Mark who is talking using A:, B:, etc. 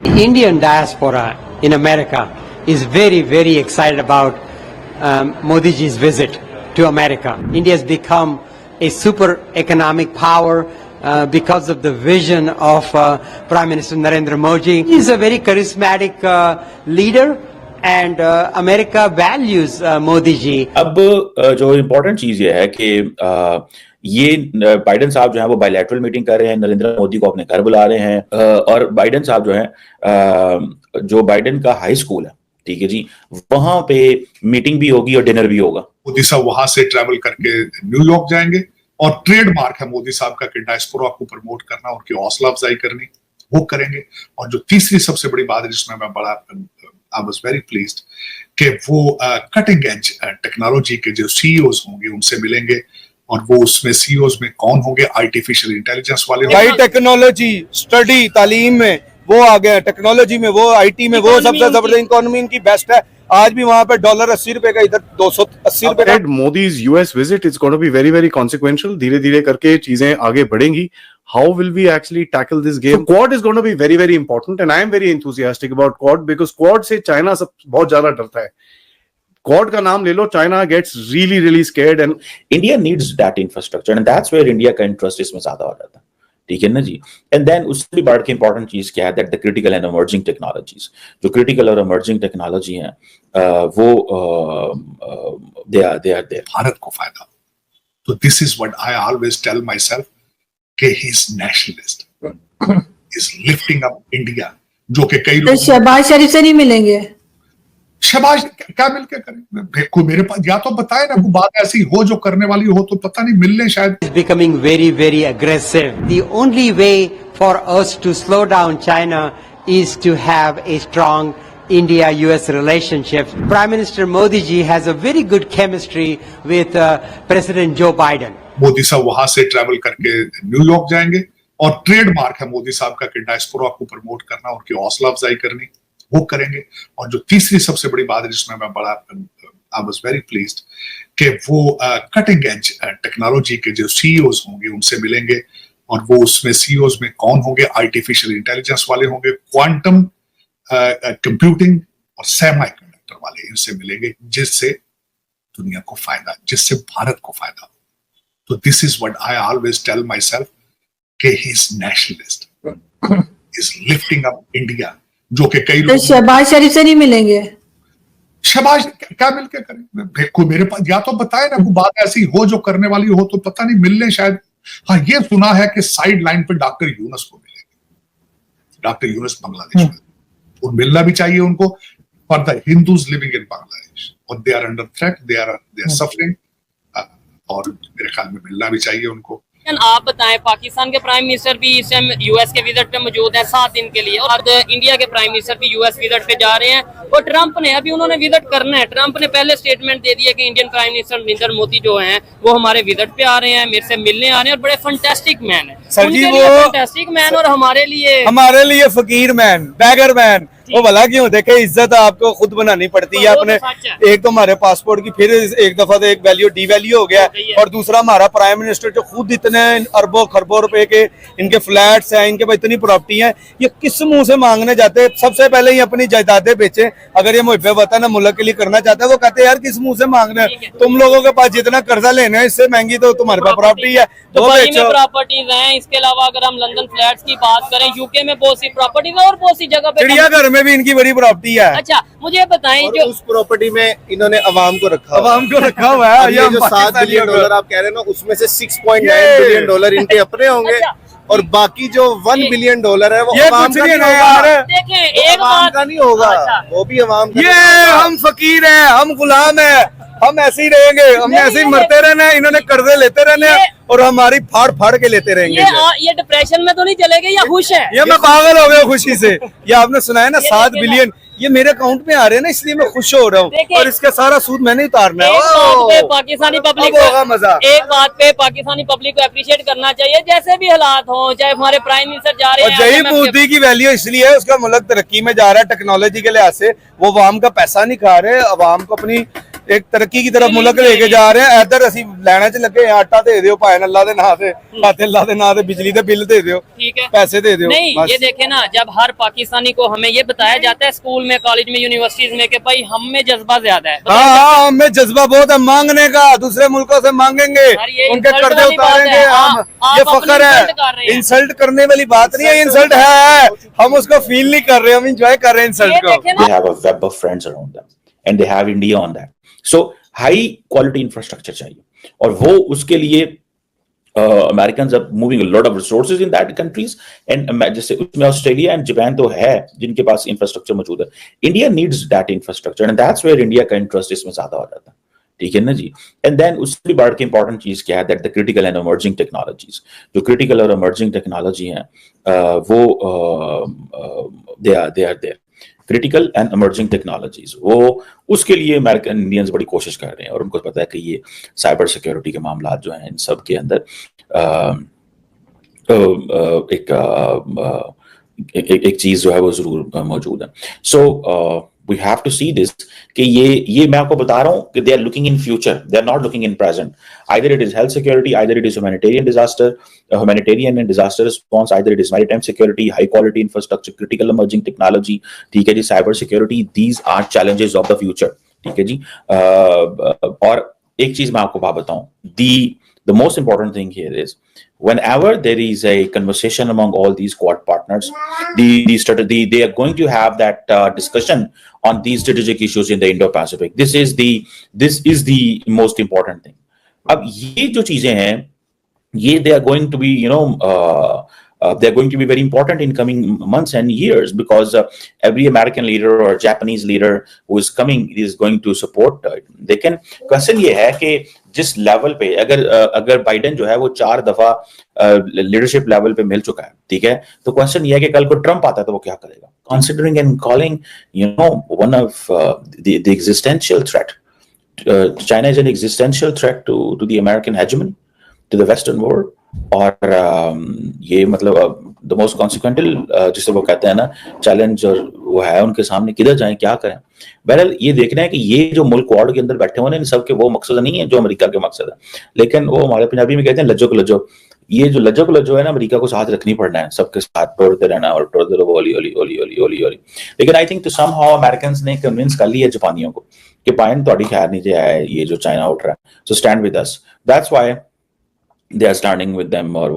A: The Indian diaspora in America is very, very excited about Modi ji's visit to America. India has become a super economic power because of the vision of Prime Minister Narendra Modi. He is a very charismatic leader and America values Modi ji.
B: अब जो important चीज ये है कि ये Biden साहब जो है वो बायलैटरल मीटिंग कर रहे हैं, नरेंद्र मोदी को अपने घर बुला रहे हैं और बाइडेन साहब जो है जो बाइडेन का हाई स्कूल है, ठीक है जी, वहां पे मीटिंग भी होगी और डिनर भी होगा।
C: मोदी साहब वहां से ट्रैवल करके न्यूयॉर्क जाएंगे और ट्रेडमार्क है मोदी साहब का कि डायस्पोरा को प्रमोट करना, उनकी हौसला अफजाई करनी, वो करेंगे। और जो तीसरी सबसे बड़ी बात है जिसमें मैं बड़ा आई वाज वेरी प्लीज्ड कि वो कटिंग एज टेक्नोलॉजी के जो सीईओज होंगे उनसे मिलेंगे और वो उसमें सीईओज में कौन होंगे, आर्टिफिशियल इंटेलिजेंस वाले
D: भाई टेक्नोलॉजी स्टडी तालीम में वो आ गया, टेक्नोलॉजी में वो, आईटी में वो सबसे जबरदस्त, इकोनॉमी इनकी बेस्ट है। आज भी वहां पे डॉलर 80 रुपए का, इधर 280 रुपए का।
E: Modi's US visit is going to be very very consequential. धीरे धीरे करके चीजें आगे बढ़ेंगी। How will we actually tackle this game? So, Quad is going to be very very important and I am very enthusiastic about Quad because Quad से China सब बहुत ज्यादा डरता है। Quad का नाम ले लो, China gets really really scared and
B: India needs that infrastructure and that's where India का interest इसमें ज्यादा हो जाता है, ठीक है ना जी। And then उससे भी बढ़ के important चीज क्या है, that the critical and emerging technologies, जो critical और emerging technology हैं वो they are there।
C: भारत को फायदा। तो this is what I always tell myself कि he is nationalist, is lifting up India, जो कि कई लोग
F: शहबाज शरीफ से नहीं मिलेंगे।
C: शहबाज क्या मिलके करें? कोई मेरे पास या तो बताए ना, कोई बात ऐसी हो जो करने वाली हो, तो पता नहीं मिलने शायद।
A: Is becoming very, very aggressive. The only way for us to slow down China is to have a strong India-US relationship. Prime Minister Modi ji has a very good chemistry with President Joe Biden.
C: Modi साहब वहां से travel करके New York जाएंगे और trademark है मोदी साहब का कि डायस्पोरा को प्रमोट करना, उनकी हौसला अफजाई करनी, वो करेंगे। और जो तीसरी सबसे बड़ी बात है जिसमें मैं बड़ा आई वाज वेरी प्लीज्ड कि वो कटिंग एज टेक्नोलॉजी के जो सीईओज होंगे उनसे मिलेंगे और वो उसमें सीईओज में कौन होंगे, आर्टिफिशियल इंटेलिजेंस वाले होंगे, क्वांटम कंप्यूटिंग और सेमीकंडक्टर वाले, इनसे मिलेंगे जिससे दुनिया को फायदा, जिससे भारत को फायदा। तो this is what I always tell my self कि he is nationalist, is lifting up India, जो कि कई लोग
F: शहबाज शरीफ से नहीं मिलेंगे।
C: शहबाज क्या मिलके करें? कोई मेरे पास या तो बताए ना, कोई बात ऐसी हो जो करने वाली हो, तो पता नहीं मिलने शायद। हाँ, ये सुना है कि साइड लाइन पे डॉक्टर यूनुस को मिलेंगे, डॉक्टर यूनुस बांग्लादेश में, और मिलना भी चाहिए उनको for the Hindus living in Bangladesh, और they are under threat, they are suffering, और मेरे ख्याल में मिलना भी चाहिए उनको।
G: आप बताएं, पाकिस्तान के प्राइम मिनिस्टर भी इस टाइम यूएस के विजिट पे मौजूद हैं 7 दिन के लिए, और इंडिया के प्राइम मिनिस्टर भी यूएस विजिट पे जा रहे हैं, और ट्रंप ने अभी उन्होंने विजिट करना है। ट्रंप ने पहले स्टेटमेंट दे दिया कि Indian prime minister Narendra Modi जो हैं वो हमारे विजिट पे आ रहे हैं, मेरे से मिलने आ रहे हैं, और बड़े फंटेस्टिक मैन है
D: सर जी, वो
G: फंटेस्टिक मैन, और हमारे लिए
D: फकीर मैन, बैगर मैन, वो भला क्यों? देखे, इज्जत आपको खुद बनानी पड़ती है अपने। एक तो हमारे पासपोर्ट की फिर एक दफा तो एक वैल्यू डीवैल्यू हो गया, और दूसरा हमारा प्राइम मिनिस्टर जो खुद इतने अरबों खरबों रुपए के इनके फ्लैट्स हैं, इनके पास इतनी प्रॉपर्टी है, ये किस मुंह से मांगने जाते हैं? सबसे पहले ही अपनी जायदादें बेचे। अगर ये मुहब्बे वतन मुल्क के लिए करना चाहते हैं, वो कहते हैं यार किस मुंह से मांगना है? तुम लोगों के पास जितना कर्जा लेना है इससे महंगी तो तुम्हारे पास प्रॉपर्टी है, वो बेचो।
G: प्रॉपर्टीज हैं। इसके अलावा अगर हम लंदन फ्लैट्स की बात करें, यूके में बहुत सी प्रॉपर्टीज है और बहुत सी जगह पे
D: चिड़ियाघर में भी इनकी बड़ी प्रॉपर्टी है।
G: अच्छा, मुझे बताएं, जो
H: उस प्रॉपर्टी में इन्होंने अवाम को रखा
D: हुआ है।
H: ये जो $7 बिलियन आप कह रहे हैं ना, उसमें से $6.9 बिलियन इनके अपने होंगे, और बाकी जो $1 बिलियन है वो अवाम का नहीं होगा।
G: देखें, एक
H: अवाम का नहीं होगा, वो भी अवाम का।
D: ये हम फकीर हैं, हम गुलाम हैं, हम ऐसे ही रहेंगे, हमने ऐसे ही मरते रहना है, इन्होंने कर्जे लेते रहने हैं और हमारी फाड़ फाड़ के लेते रहेंगे।
G: ये डिप्रेशन में तो नहीं चलेंगे या खुश है?
D: ये मैं पागल हो गया खुशी से। ये आपने सुना है ना, 7 बिलियन ये मेरे अकाउंट में आ रहे हैं ना, इसलिए मैं खुश हो रहा हूँ, और इसका सारा सूद मैंने उतारना है।
G: एक बात पे पाकिस्तानी पब्लिक
D: होगा मजा।
G: एक बात पे पाकिस्तानी पब्लिक को अप्रिशिएट करना चाहिए, जैसे भी हालात हो, चाहे हमारे प्राइम मिनिस्टर जा रहे हैं।
D: जय मोदी की वैल्यू इसलिए है, उसका मुल्क तरक्की में जा रहा है टेक्नोलॉजी के लिहाज से, वो अवाम का पैसा नहीं खा रहे, अवाम को अपनी एक तरक्की की तरफ मुल्क लेके जा रहे हैं, इधर ਅਸੀਂ ਲੈਣੇ ਚ ਲੱਗੇ ਹਾਂ, आटा दे दियो ਭਾਵੇਂ ਅੱਲਾ ਦੇ ਨਾਂ ਤੇ, ਭਾਵੇਂ ਅੱਲਾ ਦੇ ਨਾਂ ਤੇ ਬਿਜਲੀ ਦੇ ਬਿੱਲ दे दियो,
G: ठीक है
D: पैसे दे दियो।
G: नहीं
D: बस।
G: ये देखे ना, जब हर पाकिस्तानी को हमें ये बताया जाता है स्कूल में, कॉलेज में, यूनिवर्सिटीज में कि भाई हम में जज्बा ज्यादा है।
D: हाँ, हमें जज्बा बहुत है मांगने का, दूसरे मुल्कों से मांगेंगे,
G: ये
D: उनके
G: insult
D: कर्जे
G: वाली बात
D: उतारेंगे
G: है।
D: हम,
G: आप
D: ये
G: अपनी
D: फख्र
G: insult कर रहे
D: है।
G: हैं।
D: इंसल्ट करने वाली बात नहीं है, इंसल्ट है, हम उसको फील नहीं कर रहे, हम इंजॉय कर रहे हैं इंसल्ट
G: ये
D: को।
G: देखे ना,
B: They have a web of friends around them and they have India on that. So high quality infrastructure चाहिए, और वो उसके लिए Americans are moving a lot of resources in that countries, and जैसे उसमें ऑस्ट्रेलिया एंड जापान तो है जिनके पास इंफ्रास्ट्रक्चर मौजूद है. India needs that infrastructure and that's where India का इंटरेस्ट इसमें ज्यादा हो जाता है. ठीक है ना जी. एंड देन उससे भी बढ़ के इंपॉर्टेंट चीज क्या है, that the critical and emerging technologies, जो क्रिटिकल और इमर्जिंग टेक्नोलॉजी है वो they are there. Critical and emerging technologies, वो उसके लिए अमेरिकन इंडियंस बड़ी कोशिश कर रहे हैं, और उनको पता है कि ये साइबर सिक्योरिटी के मामला जो हैं इन सब के अंदर एक चीज जो है वो जरूर मौजूद है. सो we have to see this कि ये मैं आपको बता रहा हूँ कि they are looking in future, they are not looking in present. Either it is health security, either it is humanitarian disaster, humanitarian and disaster response, either it is maritime security, high quality infrastructure, critical emerging technology, ठीक है जी, cyber security. These are challenges of the future. ठीक है जी. और एक चीज मैं आपको बात बताऊं, the most important thing here is whenever there is a conversation among all these Quad partners, they are going to have that discussion on these strategic issues in the Indo-Pacific. This is the most important thing. अब ये जो चीजें हैं, ये they are going to be they're going to be very important in coming months and years, because every American leader or Japanese leader who is coming is going to support it. They can question ये है कि जिस level पे अगर Biden जो है वो 4 दफा लीडरशिप लेवल पे मिल चुका है, ठीक है, तो क्वेश्चन ये है कि कल को ट्रंप आता है तो वो क्या करेगा, considering and calling one of the existential threat. China is an existential threat to the American hegemony, to the Western world. और ये मतलब द मोस्ट कॉन्सिक्वेंटल जिसे वो कहते हैं ना चैलेंज, और वो है उनके सामने, किधर जाएं, क्या करें. बहरहाल ये देखना है कि ये जो मुल्क क्वाड के अंदर बैठे हुए हैं इन सब के वो मकसद नहीं है जो अमेरिका के मकसद है, लेकिन वो हमारे पंजाबी में कहते हैं लज्जो को लज्जो. ये जो लज्जो को लज्जो है ना, अमेरिका को साथ रखनी पड़ना है, सबके साथ टोरते रहना और टोरते रहो ओली ओली ओली ओली ओली ओली. लेकिन आई थिंक तो समहाउ अमेरिकंस ने कन्विंस कर लिया जापानियों को कि पाइन थोड़ी खैर नहीं जाए ये जो चाइना उठ रहा है, so stand with us. That's why they are standing with them, or